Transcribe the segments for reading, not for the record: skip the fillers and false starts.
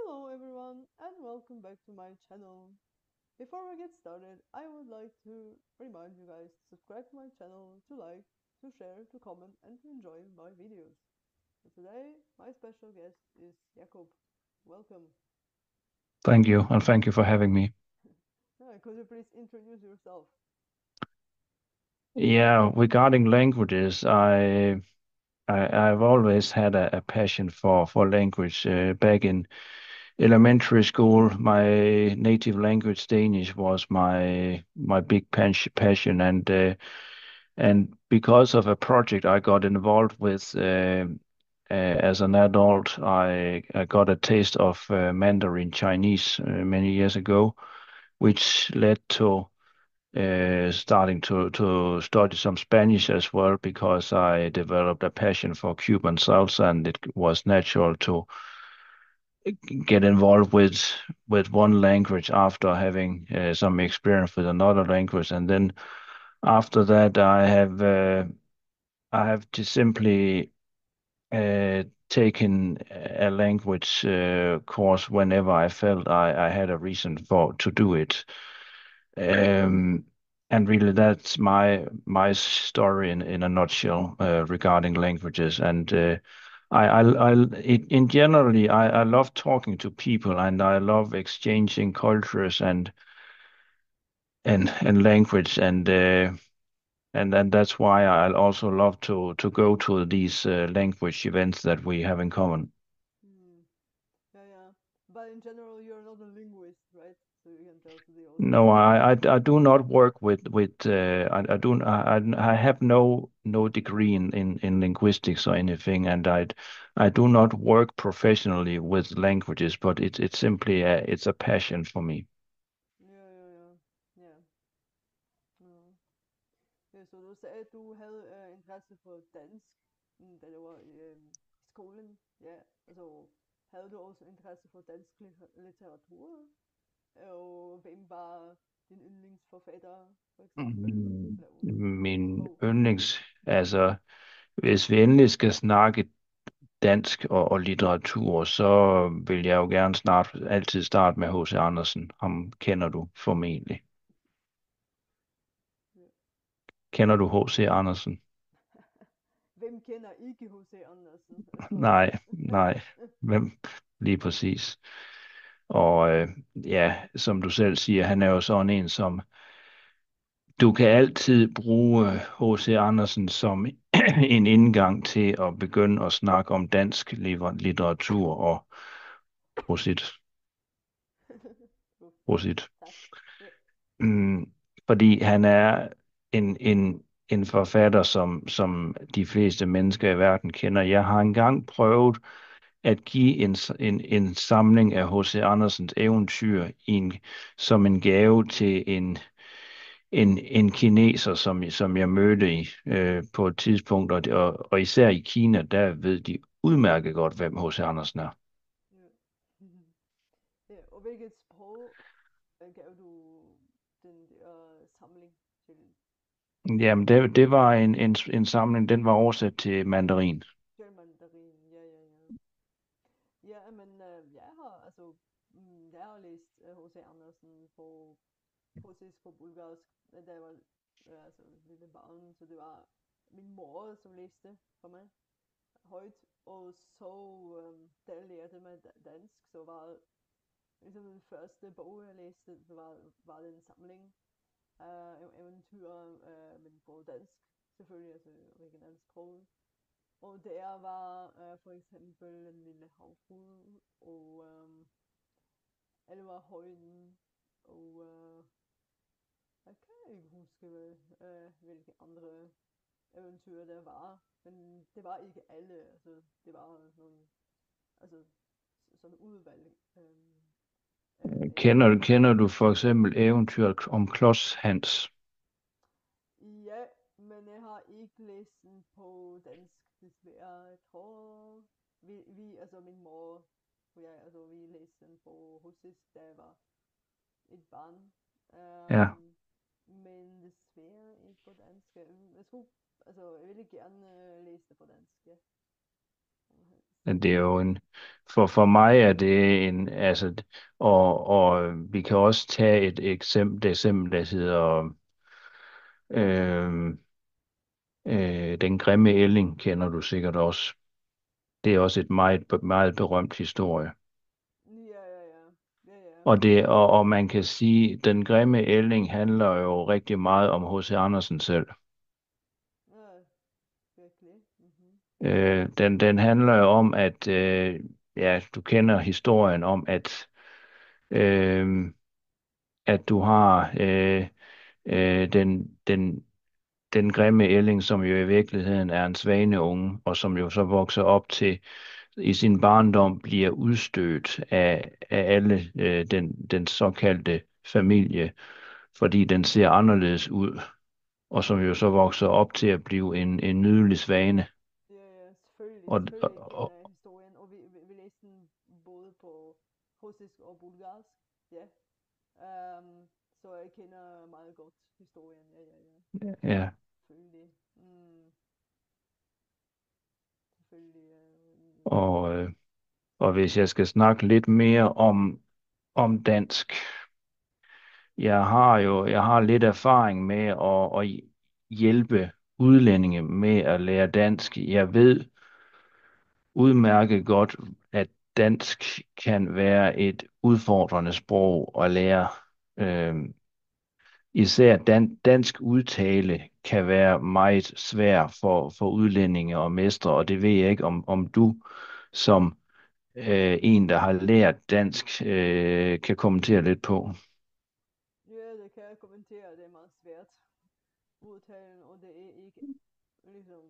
Hello everyone and welcome back to my channel. Before we get started, I would like to remind you guys to subscribe to my channel, to like, to share, to comment and to enjoy my videos. So today my special guest is Jakob. Welcome. Thank you, and thank you for having me. Could you please introduce yourself? Yeah, regarding languages, I've always had a passion for language. Back in elementary school, my native language Danish was my big passion, and because of a project I got involved with as an adult, I got a taste of Mandarin Chinese many years ago, which led to starting to study some Spanish as well because I developed a passion for Cuban salsa, and it was natural to get involved with one language after having some experience with another language. And then after that, I have just simply taken a language course whenever I felt I had a reason for to do it. Um, and really, that's my story in a nutshell regarding languages. And in generally, I love talking to people, and I love exchanging cultures and language, and that's why I also love to go to these language events that we have in common. Hmm. Yeah. But in general you're not a linguist, right? So you can tell to the No, audience. I do not work with I do I have no degree in linguistics or anything, and I do not work professionally with languages, but it's simply it's a passion for me. Ja. Ja. Ja. Ja, så du sagde, at du havde interesse for dansk, da du var i skolen. Ja, altså havde du også interesse for dansk litteratur? Og hvem var din yndlingsforfatter, for eksempel? Mm, Eller Min yndlingsbog? yndlings, altså hvis vi endelig skal snakke dansk og litteratur, så vil jeg jo gerne altid starte med H.C. Andersen. Ham kender du formentlig. Ja. Kender du H.C. Andersen? Hvem kender ikke H.C. Andersen? Altså, Nej, nej. Hvem? Lige præcis. Og ja, som du selv siger, han er jo sådan en, som du kan altid bruge H.C. Andersen som en indgang til at begynde at snakke om dansk litteratur og prosit. uff, Prosit. tak. Ja. Fordi han er en forfatter, som de fleste mennesker i verden kender. Jeg har engang prøvet at give en samling af H.C. Andersens eventyr som en gave til en kineser, som jeg mødte på et tidspunkt, og især i Kina, der ved de udmærket godt, hvem H.C. Andersen er. Ja. Ja, og hvilket sprog gav du den der samling til? Jamen, det var en samling, den var oversat til mandarin. Til mandarin, ja. Ja, men jeg har altså jeg har læst H.C. Andersen på russisk, på bulgarsk, da jeg var altså lille barn, så det var min mor, som læste for mig højt, og så da jeg lærte mig dansk, så var ligesom den første bog, jeg læste, var det en samling af eventyr, men på dansk, selvfølgelig, altså originalsproget. Og der var for eksempel en lille havfrue, og Alvar Højen, og jeg kan ikke huske, hvilke andre eventyr der var, men det var ikke alle, altså det var nogle, altså sådan udvalg eventyr. Kender du for eksempel eventyret om Klods Hans? Ja, men jeg har ikke læst den på dansk, desværre. Jeg tror, altså min mor og jeg, altså vi læste den på russisk, da jeg var et barn. Ja, Men desværre ikke på dansk. Jeg skulle, altså jeg ville gerne læse det på dansk, ja. men det er jo for mig er det og vi kan også tage et eksempel, der hedder øh, Den grimme ælling, kender du sikkert også. Det er også et meget berømt historie. Ja, ja, ja. Ja, ja. Og man kan sige, Den grimme ælling handler jo rigtig meget om H.C. Andersen selv. Ja, virkelig. Mhm. Den handler jo om, at ja, du kender historien om, øh, at du har den grimme ælling, som jo i virkeligheden er en svaneunge, og som jo så vokser op til i sin barndom bliver udstødt af alle den såkaldte familie, fordi den ser anderledes ud, og som jo så vokser op til at blive en nydelig svane. Ja, ja, selvfølgelig, Og, selvfølgelig kender og, jeg historien, og vi læste den både på russisk og bulgarsk, ja. Så jeg kender meget godt historien, ja, ja, ja, ja, selvfølgelig. Selvfølgelig, og, øh, og hvis jeg skal snakke lidt mere om dansk, jeg har lidt erfaring med at hjælpe udlændinge med at lære dansk. Jeg ved udmærket godt, at dansk kan være et udfordrende sprog at lære. Øh, Især dansk udtale kan være meget svær for udlændinge og mestre, og det ved jeg ikke, om du som en, der har lært dansk, kan kommentere lidt på. ja, det kan jeg kommentere, det er meget svært udtalen, og det er ikke, ligesom,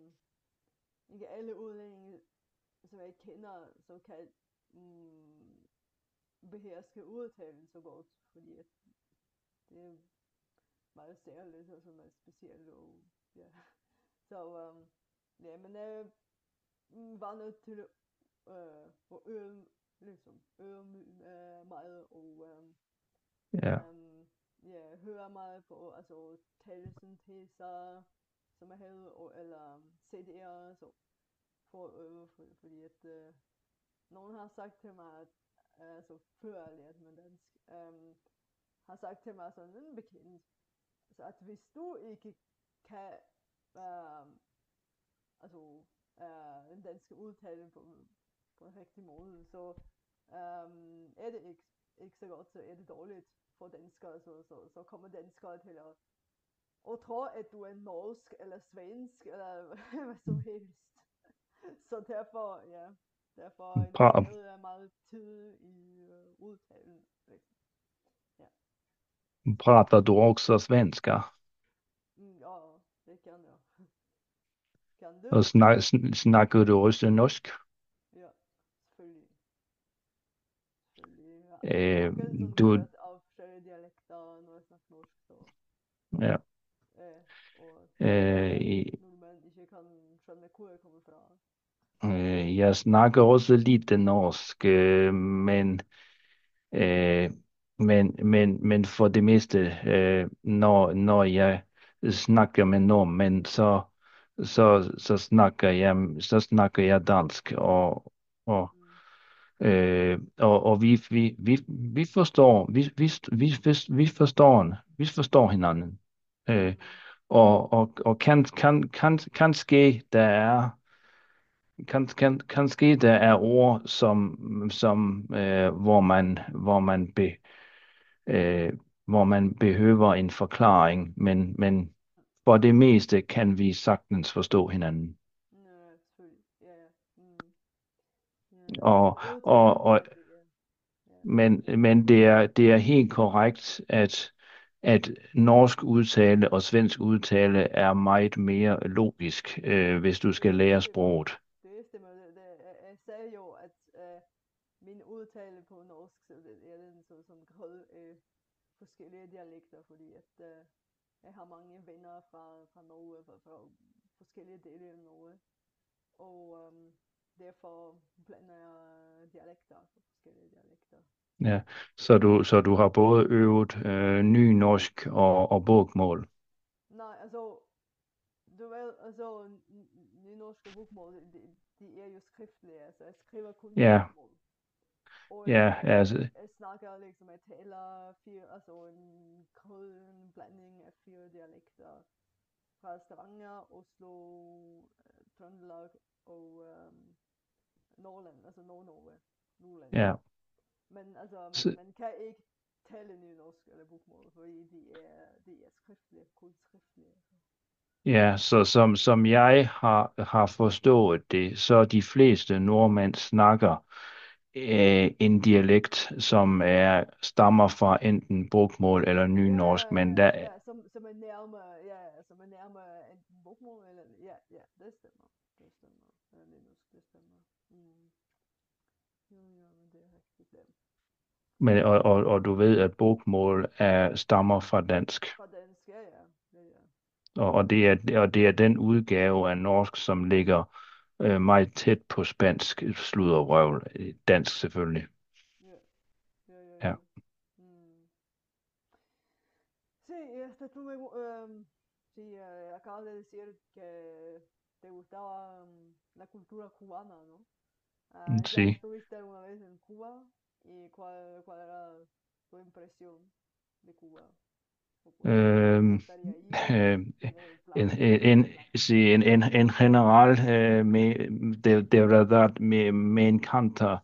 ikke alle udlændinge, som jeg kender, som kan mm, beherske udtalen så godt, fordi at det er meget særligt og så meget specielt, og ja. Så ja, men jeg var nødt til at øve, ligesom, øve meget, og Ja, ja, høre meget på, altså talesynteser, som jeg havde, eller CD'er, så for at øve, fordi at nogen har sagt til mig, at altså før jeg lærte mig dansk, har sagt til mig sådan en bekendt, altså at hvis du ikke kan øhm, altså den danske udtale på en rigtig måde, så er det ikke så godt, så er det dårligt for danskere, så kommer danskere til at og tror, at du er norsk eller svensk eller hvad som helst. Så derfor, ja, derfor pra- investerede jeg meget tid i udtalen. Liksom. Ja. pratar du också svenska? Ja, det kan jag. Kan du? Och snackar du också norsk? Ja, selvfølgelig. Selvfølgelig. Ja. Jeg Eh, har ikke sådan du, hørt af forskellige dialekter, når jeg snakker norsk, så ja, og når eh, jeg i- normalt ikke kan skjønne hvor jeg kommer fra. jeg snakker også lite norsk, Øh, men for det meste, når jeg snakker med nordmænd, så snakker jeg dansk, Mm. og vi forstår hinanden. Øh, Mm. og kanskje kanskje der er ord, øh, hvor man behøver en forklaring, men for det meste kan vi sagtens forstå hinanden. Ja, selvfølgelig. Ja, ja. Ja. Og, Og udtalen og, selvfølgelig, ja. Ja. men det er helt korrekt, at norsk udtale og svensk udtale er meget mere logisk, hvis du skal Det lære stemmer. sproget. Det stemmer. Jeg sagde jo, at min udtale på norsk, så det er den sådan grød af forskellige dialekter, fordi at jeg har mange venner fra Norge, fra forskellige dele af Norge, og derfor blander jeg dialekter, så forskellige dialekter. Ja, så du har både øvet nynorsk og bokmål. Nej, altså, du ved, altså, nynorsk og bokmål, de er jo skriftlige, altså jeg skriver kun på Ja, bokmål. Og Ja, altså, jeg snakker liksom, jeg taler altså en krydden blanding af fire dialekter fra Stavanger, Oslo, Trøndelag og Nordland, altså Nord-Norge, Nordland. ja. Men altså, Så, man kan ikke tale nynorsk eller bokmål, fordi de er skriftlige, kun skriftlige. ja, så som jeg har forstået det, så de fleste nordmænd snakker en dialekt, som stammer fra enten bokmål eller Ja, nynorsk, ja, men ja, der, ja, som er nærmere, ja, som er nærmere enten bokmål eller, ja, ja, det stemmer. Det stemmer. Eller nynorsk, det stemmer. Mm. Jo, jo, men det er rigtigt. Ja. og du ved, at bokmål stammer fra dansk. Fra dansk, ja, ja. Ja, ja. Og det er den udgave af norsk, som ligger meget tæt på spansk sluddervrøvl. Dansk selvfølgelig. Ja, ja, ja, Ja. ja. Mm. Sí, esto me, sí, acabas de decir que te gustaba la cultura cubana, ¿no? ¿Ya Sí. estuviste alguna vez en Cuba? ¿Y cuál era tu impresión de Cuba? ¿O por qué te Øhm, gustaría ir? øh, ¿Tienes en, planes de en, viajar? sí, en general de verdad me encanta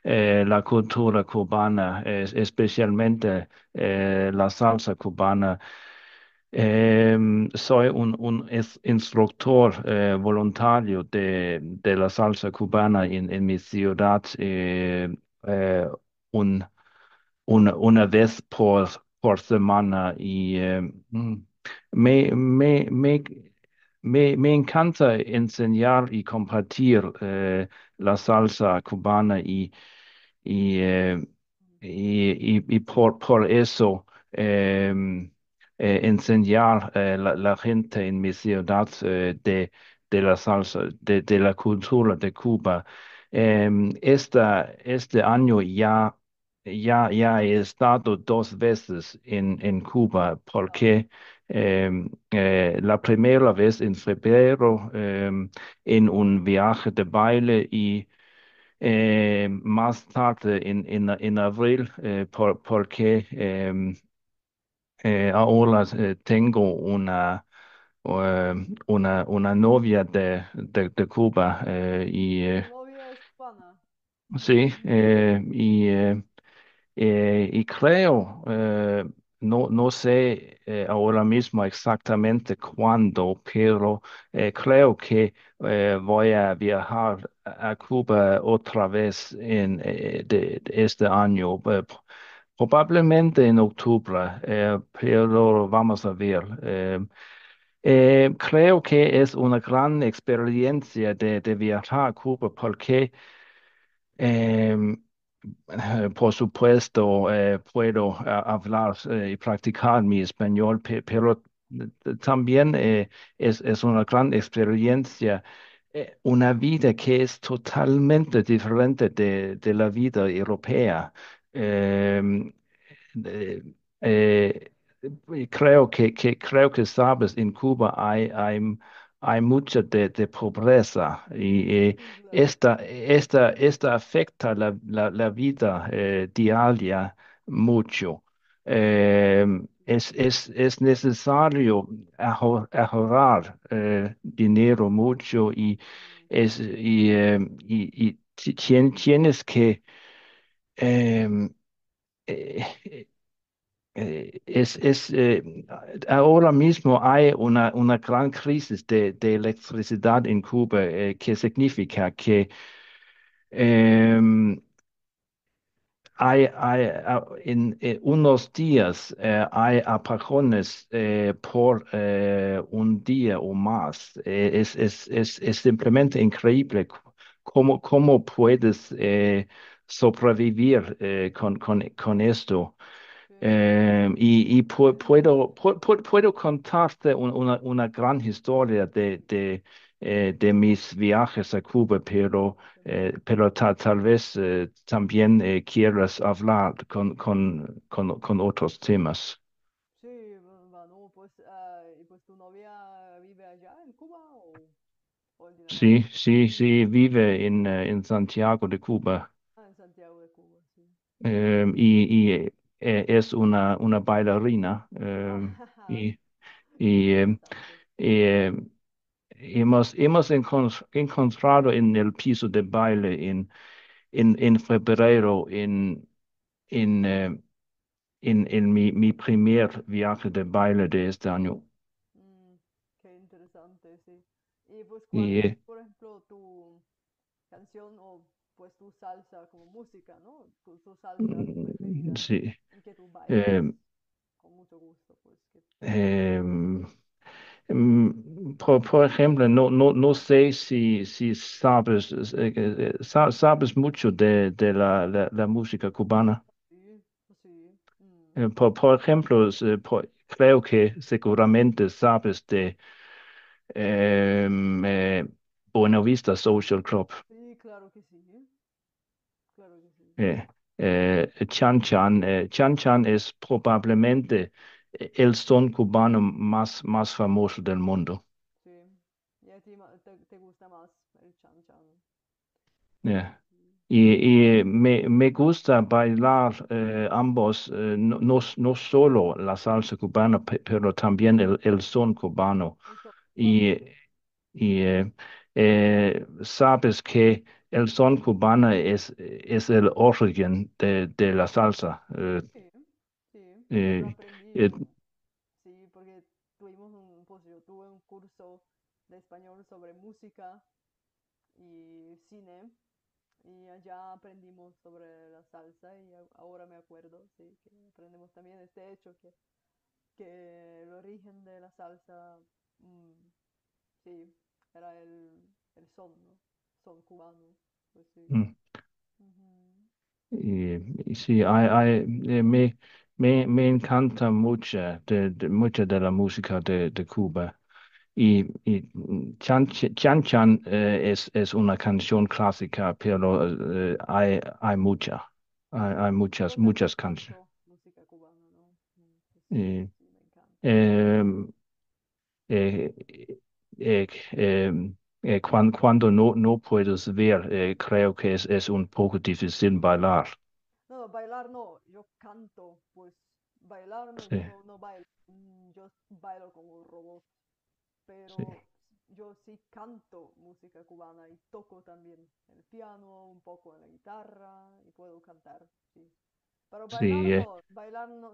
la cultura cubana, especialmente la salsa cubana. Soy un instructor voluntario de la salsa cubana en mi ciudad. Eh, un, una vez por semana y me, me, me, me encanta enseñar y compartir la salsa cubana y, eh, y por eso enseñar la gente en mi ciudad de la salsa, de la cultura de Cuba. Este año ya he estado dos veces en Cuba Wow. porque la primera vez en febrero en un viaje de baile y más tarde en abril porque ahora tengo una novia de Cuba y Tu novia es cubana. sí, y creo, no sé ahora mismo exactamente cuándo, pero creo que voy a viajar a Cuba otra vez de este año, probablemente en octubre, pero vamos a ver. Creo que es una gran experiencia de viajar a Cuba porque em, por supuesto, puedo hablar y practicar mi español, pero también es una gran experiencia, una vida que es totalmente diferente de la vida europea. Eh, eh, eh, creo que sabes, en Cuba hay mucha de pobreza y Sí, claro. esta afecta la vida diaria mucho. Eh, es necesario ahorrar dinero mucho Mm. tienes que eh, eh, ahora mismo hay una gran crisis de electricidad en Cuba, que significa que em, en unos días hay apagones por un día o más. Es simplemente increíble cómo puedes sobrevivir con esto. Sí, Puedo contarte una gran historia de mis viajes a Cuba, sí. pero tal vez también quieras hablar con otros temas. Sí, bueno, pues, ¿y pues tu novia vive allá en Cuba o en Dinamarca? Sí, sí, sí, vive en Santiago de Cuba. Ah, en Santiago de Cuba. Es una bailarina. Ah, Y, y, em, interesante. eh, hemos encontrado en el piso de baile en febrero en, eh, en mi primer viaje de baile de este año. Mm, qué interesante, sí. Y pues, ¿cuál Y es, por ejemplo, tu canción o pues tu salsa como música, ¿no? Tu salsa preferida sí. y que tú bailes eh, con mucho gusto, pues que... em, por ejemplo, no sé si sabes, sabes mucho de la música cubana. Sí, sí. Mm. Por ejemplo, creo que seguramente sabes de eh, Buena Vista Social Club. Sí, claro que sí, claro que sí. Eh, Chan Chan es probablemente el son cubano más famoso del mundo. Sí. ¿Y a ti te gusta más el chan chan? Eh, Sí. me gusta bailar ambos, no solo la salsa cubana, pero también el son cubano. El son Y, cubano. y sabes que el son cubano es el origen de la salsa. Sí, sí. Yo lo Eh, aprendí eh, con... Sí, porque pues yo tuve un curso de español sobre música y cine. Y allá aprendimos sobre la salsa y ahora me acuerdo, sí, que aprendemos también este hecho que el origen de la salsa, mm, sí, era el son, ¿no? Son cubano, pues sí. mm, Ujú. y sí, me encanta mucha de la música de Cuba. Chan Chan es una canción clásica, pero hay Yo también muchas canciones. canto música cubana, ¿no? Pues sí, Eh, sí, me encanta. eh, eh, cuando no puedes ver, creo que es un poco difícil bailar. No, no, bailar no, yo canto, pues bailar no, Sí, no bailo, yo bailo como un robot. sí, Pero yo sí canto música cubana y toco también el piano, un poco la guitarra y puedo cantar, sí. Pero sí, bailar no,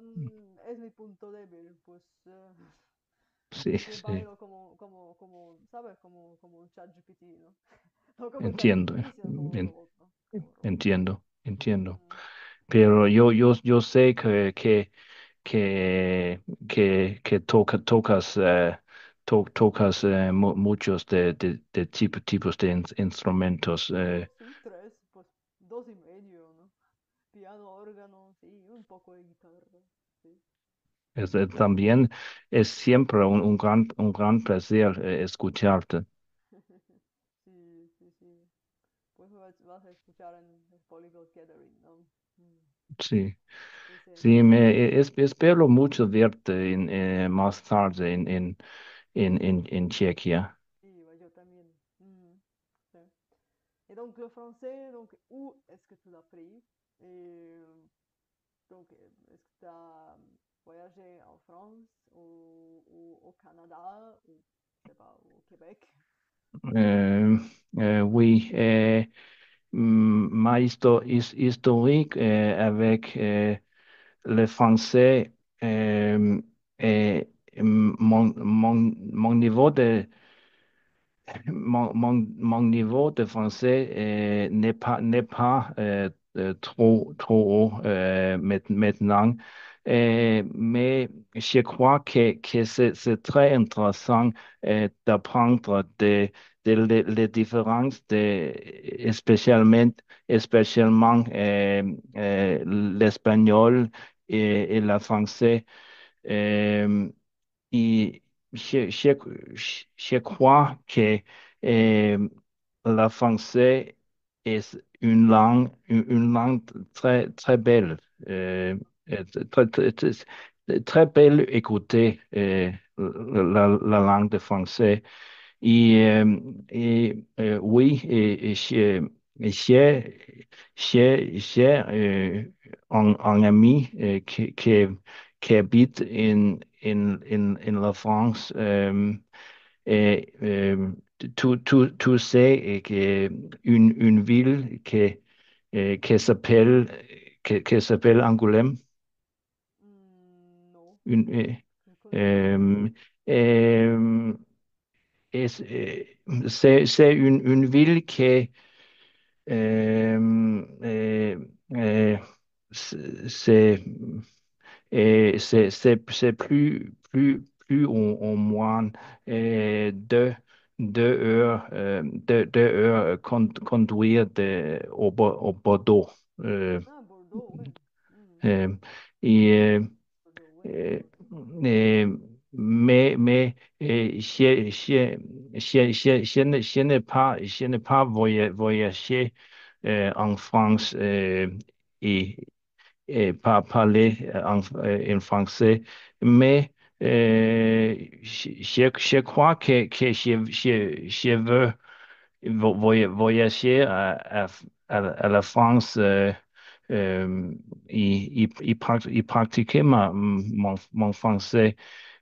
es mi punto débil, pues sí, porque sí, bailo ¿sabes? Como un chat GPT, ¿no? No como chat entiendo, GPT, sino como un en- robot, ¿no? Como un robot. entiendo. Ujú. Pero yo sé que, que tocas, tocas muchos de tipos de instrumentos. Pues sí, tres, pues dos y medio, ¿no? Piano, órgano, sí, un poco de guitarra, sí. También es siempre un gran placer escucharte. Sí, sí, sí. Pues vas a escuchar en el Polyglot Gathering, ¿no? Mm, Sí, ese sí, entonces. espero mucho verte más tarde en Chequia. Sí, bah, yo también. Sí. Et donc le français, donc où est-ce que tu l'as pris? Et donc est-ce que tu as voyagé en France ou au Canada ou je sais pas, au Québec? Euh, oui, ma historique avec le français et mon niveau mon niveau de français n'est pas trop haut maintenant. Mais je crois que c'est très intéressant d'apprendre les différences, spécialement l'espagnol et le français. Euh, et je crois que euh, le français est une langue très belle, très belle écouter la langue de français. Oui, j'ai en ami qui habite en la France. Et, tu sais une ville qui s'appelle Angoulême. Non, Une, je ne connais pas. euh, euh, c'est une ville qui euh, euh, c'est c'est plus ou moins euh, deux, 2 heures, 2 heures conduire au Bordeaux. Euh, Ah, Bordeaux, ouais. Hmm. euh, et, Bordeaux, ouais. euh, euh, mais je n'ai pas voyagé en France et parler en français, mais je crois que je veux voyager à la France et pratiquer mon français.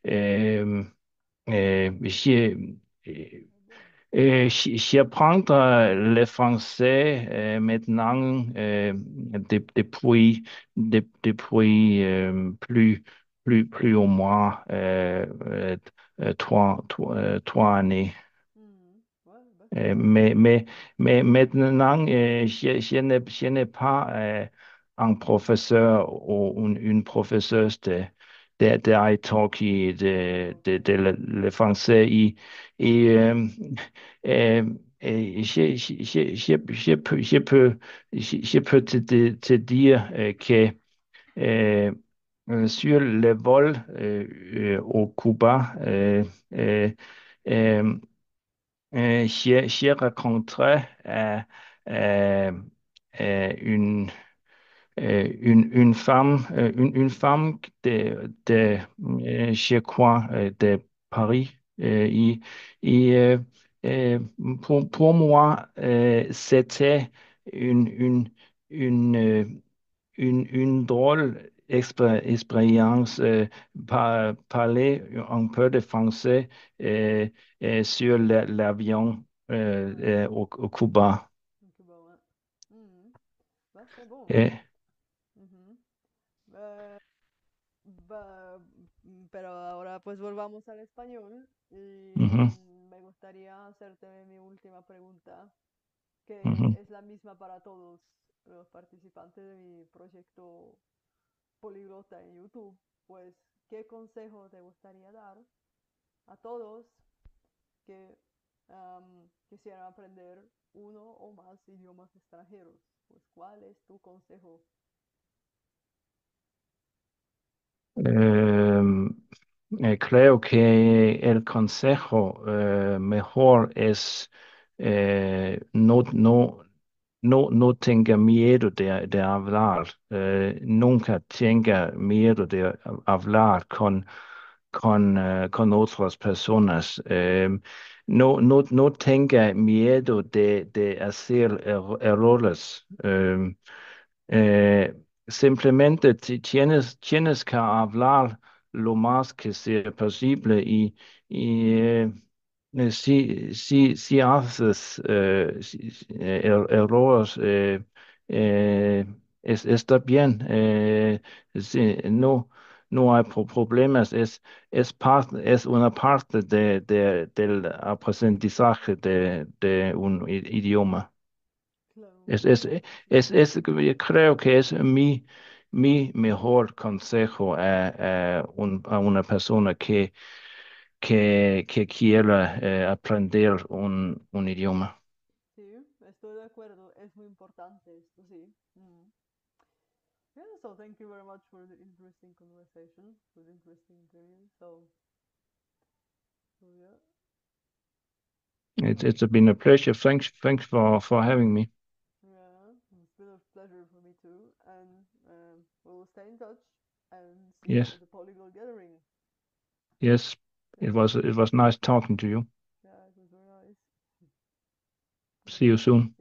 Euh, Ah bon. j'apprends le français maintenant depuis plus ou moins 3 années. Hmm. Ouais, bah c'est bon. Mais maintenant, je n'ai pas un professeur ou une professeuse de italki, le français. Et, euh, je peux te dire que euh, sur le vol au Cuba, euh, euh, j'ai rencontré euh, une, une femme je crois, de Paris. Et, euh, pour moi, c'était une, une, une, euh, une drôle expérience parler un peu de français euh, sur l'avion Ouais. au Cuba. Donc, bah ouais. Hmm. Bah c'est bon. Et, Mhm. Pero ahora pues volvamos al español y mhm, me gustaría hacerte mi última pregunta, que mhm. es la misma para todos los participantes de mi proyecto Poliglota en YouTube. Pues, ¿qué consejo te gustaría dar a todos que quisieran aprender uno o más idiomas extranjeros? Pues, ¿cuál es tu consejo? Em, creo que el consejo mejor es no tenga miedo de hablar. Nunca tenga miedo de hablar con otras personas. No tenga miedo de hacer errores. Simplemente tienes que hablar lo más que sea posible y si haces errores, está bien. Sí, no hay problemas. Es una parte del aprendizaje de un idioma. Claro, Es, es, yo creo que es mi mejor consejo a una persona que quiera aprender un idioma. sí, estoy de acuerdo, es muy importante esto, sí. Mm. Yeah, so thank you very much for the interesting conversation, for the interesting interview. So yeah, It's been a pleasure. Thanks for having me. yeah, it's been a pleasure for me too, and we'll stay in touch and see you Yes, at the Polyglot Gathering. yes. It was nice talking to you. Yeah, it was very nice. See you soon.